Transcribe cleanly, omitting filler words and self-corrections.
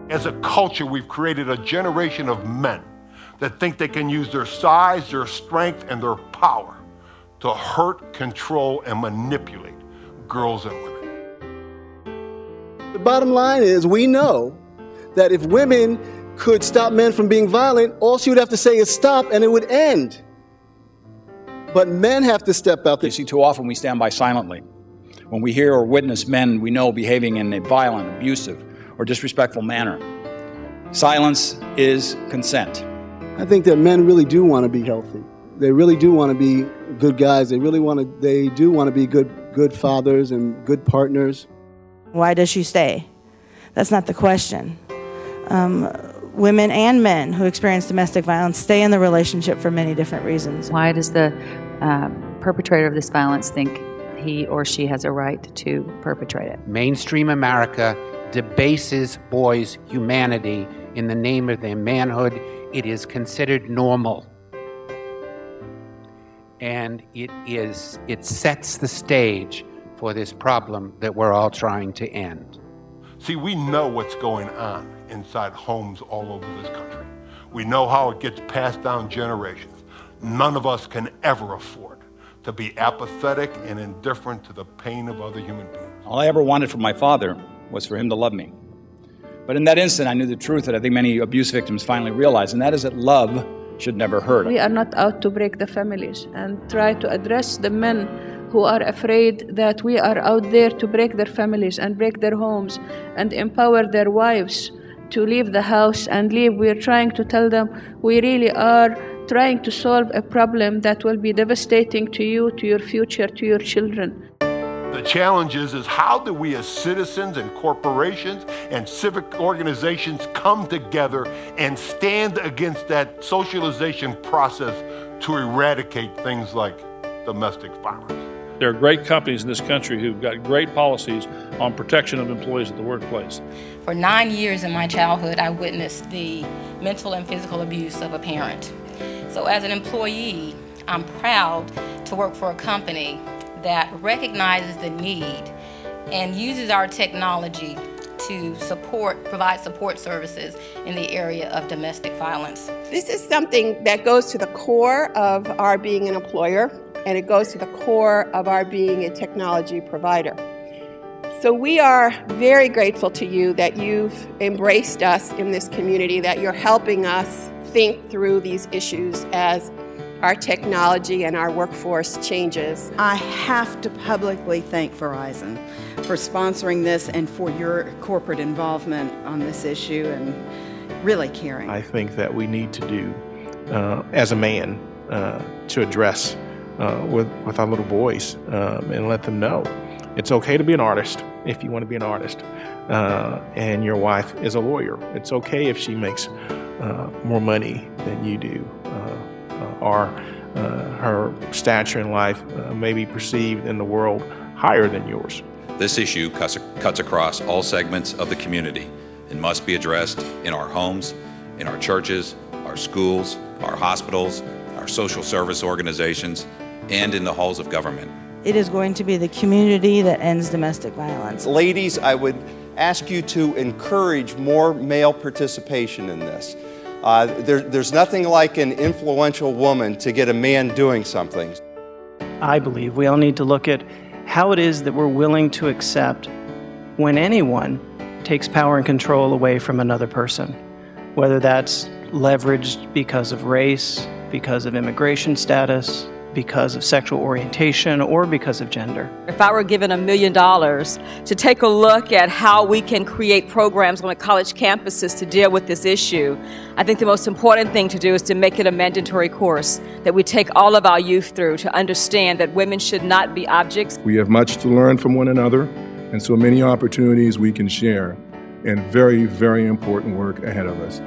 As a culture, we've created a generation of men that think they can use their size, their strength, and their power to hurt, control, and manipulate girls and women. The bottom line is we know that if women could stop men from being violent, all she would have to say is stop and it would end. But men have to step out. You see, too often we stand by silently when we hear or witness men we know behaving in a violent, abusive, or disrespectful manner. Silence is consent. I think that men really do want to be healthy. They really do want to be good guys. They do want to be good fathers and good partners. Why does she stay? That's not the question. Women and men who experience domestic violence stay in the relationship for many different reasons. Why does the perpetrator of this violence think he or she has a right to perpetrate it? Mainstream America debases boys' humanity in the name of their manhood. It is considered normal. And it sets the stage for this problem that we're all trying to end. See, we know what's going on inside homes all over this country. We know how it gets passed down generations. None of us can ever afford to be apathetic and indifferent to the pain of other human beings. All I ever wanted from my father was for him to love me. But in that instant, I knew the truth that I think many abuse victims finally realize, and that is that love should never hurt. We are not out to break the families and try to address the men who are afraid that we are out there to break their families and break their homes and empower their wives to leave the house and leave. We are trying to tell them we really are trying to solve a problem that will be devastating to you, to your future, to your children. The challenge is how do we as citizens and corporations and civic organizations come together and stand against that socialization process to eradicate things like domestic violence? There are great companies in this country who've got great policies on protection of employees at the workplace. For 9 years in my childhood, I witnessed the mental and physical abuse of a parent. So as an employee, I'm proud to work for a company that recognizes the need and uses our technology to provide support services in the area of domestic violence. This is something that goes to the core of our being an employer, and it goes to the core of our being a technology provider. So we are very grateful to you that you've embraced us in this community, that you're helping us think through these issues as our technology and our workforce changes. I have to publicly thank Verizon for sponsoring this and for your corporate involvement on this issue and really caring. I think that we need to do, as a man, to address with our little boys and let them know it's okay to be an artist if you want to be an artist, and your wife is a lawyer. It's okay if she makes more money than you do, or her stature in life may be perceived in the world higher than yours. This issue cuts across all segments of the community and must be addressed in our homes, in our churches, our schools, our hospitals, our social service organizations, and in the halls of government. It is going to be the community that ends domestic violence. Ladies, I would ask you to encourage more male participation in this. There's nothing like an influential woman to get a man doing something. I believe we all need to look at how it is that we're willing to accept when anyone takes power and control away from another person, whether that's leveraged because of race, because of immigration status, because of sexual orientation, or because of gender. If I were given $1 million to take a look at how we can create programs on the college campuses to deal with this issue, I think the most important thing to do is to make it a mandatory course that we take all of our youth through to understand that women should not be objects. We have much to learn from one another, and so many opportunities we can share, and very, very important work ahead of us.